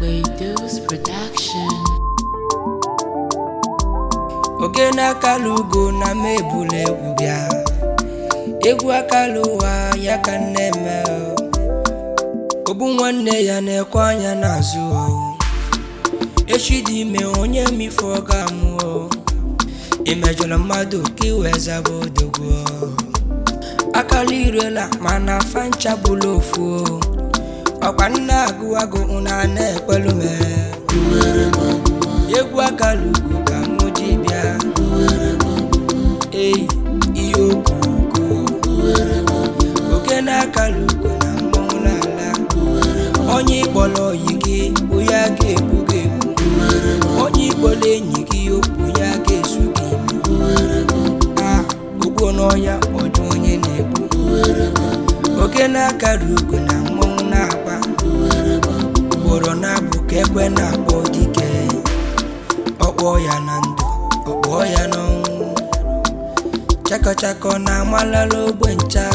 Reduce production. Oge na kalugo na mebule egwu bịa. Egwu akaluwa ya ka neme. Obu nwanne ya na-ekwe anya n'azụ. Echi dị ime onye mifo ga-amụ. Imejọla mmadụ ka iwe zaba odogwu. Akala irela mana fancha bụlụ ofu. Ọkwa nna agụ na na-ekwelu me. Egwu akalugo ka mụ ji bịa. Ihe okoko. Oge na akalugo na mmọnwụ n'ala. Onye ịkpọrọ oyi gị onye a ga-egbu ga-egbu. Onye ịkpọrọ enyi gị okwu ya ga-esu gị. Ogbo n'ọya ọjụ onye na-egbu. Oge na akalugo na mmọnwụ na-agba. Ugboro na-abụ ka ekwe na-akpọ dike. Ọkpọ ya na ndụ, ọkpọ ya n'ọnwụ. Chakọ na amalala ogbe ncha.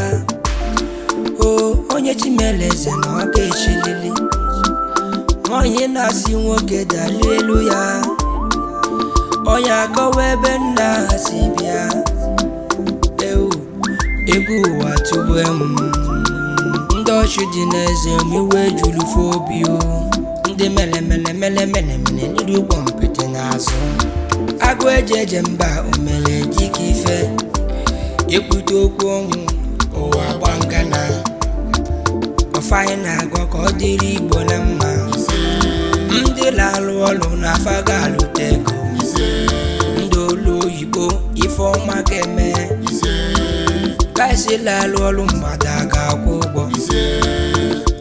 Onye chimeleze na ọ ga-echilili. Nwanyị na-asị nwoke dali elu ya. Onye akọwa ebe nna si bịa. Egwu ụwa tụgbu ndị ọchị dị n'eze miwe juru fobi. Ndị mele n'iru ụgbọ mpete n'azụ. Agụ eje mba omele dịka ife. Ekwute okwu ọnwụ ụwa gbangana. Ọfanyị na-agwa ka ọ dịrị Igbo na mma. Ndị na-alụ ọlụ na-afa ga-alụta ego. Ndị olu oyibo ife ọma ga-eme. Kaisi na-alụ ọlụ mgbada ga-akwụ ụgwọ.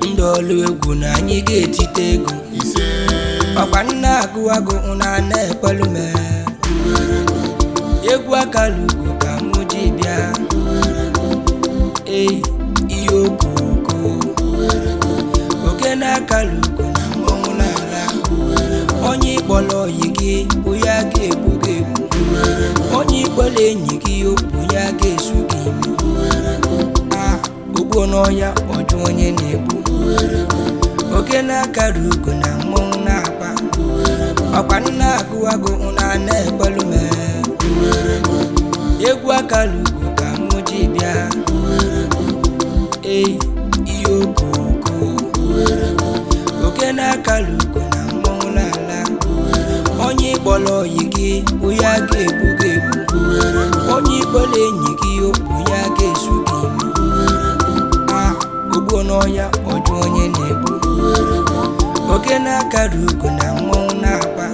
Ndị ọlụ egwu na anyị ga-etite ego. Ọkwa nna agụ na na-ekwelu me. Egwu akalugo ka mụ ji bịa. Ihe okoko. Oge na akalugo na mmọnwụ n'ala. Onye ịkpọrọ oyi gị onye a ga-egbu ga-egbu. Onye ịkpọrọ enyi gị okwu ya ga-esu gị. Ogbo n'ọya ọjụ onye na-egbu. Oge na akalugo na mmọnwụ na-agba. Ọkwa nna agụ na na-ekwelu me. Egwu akalugo ka mụ ji bịa. Ihe okoko. Oge na akalugo na mmọnwụ n'ala. Onye ịkpọrọ oyi gị onye a ga-egbu ga-egbu. Onye ịkpọrọ enyi gị okwu ya ga-esu gị. Ogbo n'ọya ọjụ onye na-egbu. Oge na akalugo na mmọnwụ na-agba.